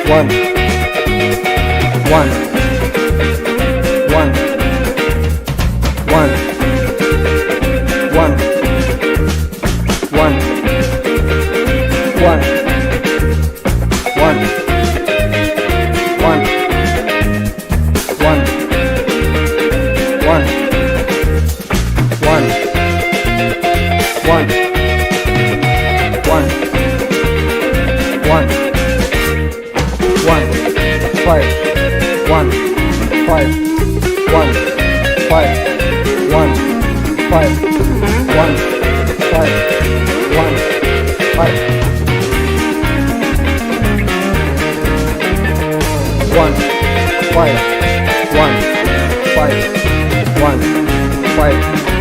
one, one, one, one, one, one, one, one, one, one, one, one, one, one, one, five, one, five, one, five, one, five, one, five, one, five, one, five, one, five, one, five.